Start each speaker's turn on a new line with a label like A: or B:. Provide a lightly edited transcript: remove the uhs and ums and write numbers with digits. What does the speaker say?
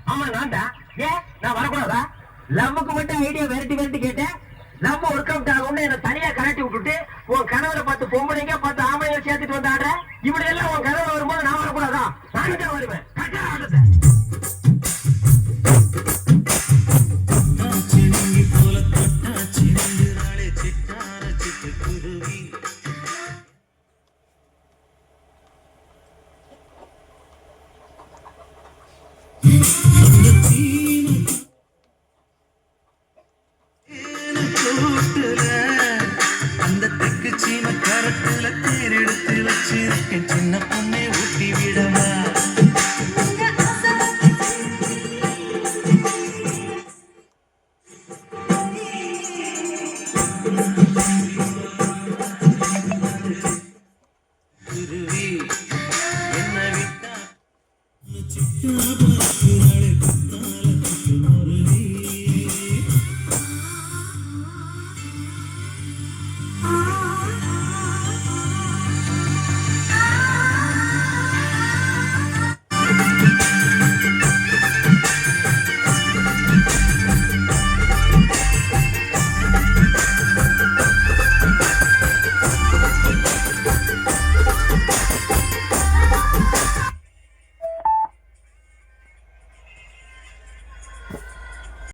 A: ஆமா நான்டா. ஏன் நான் வரக்கூடாதா? லவ்வுக்கு மட்டும் ஐடியா விரட்டி கேட்டேன். லவ் ஒர்க் அவுட் ஆகும்னு என்ன தனியா கலட்டி விட்டுட்டு உன் கணவரை பார்த்து பொம்பளைங்க பார்த்து ஆம்பளைங்க சேர்த்துட்டு வந்தாடுற. இப்படி எல்லாம் உன் கணவர் வரும்போது நான் வரக்கூடாதா? நானும் தான் வருவேன். கட்டா ஆடுறத
B: சின்ன பொண்ணை ஊட்டி விடவா குருவி என்ன விட்டா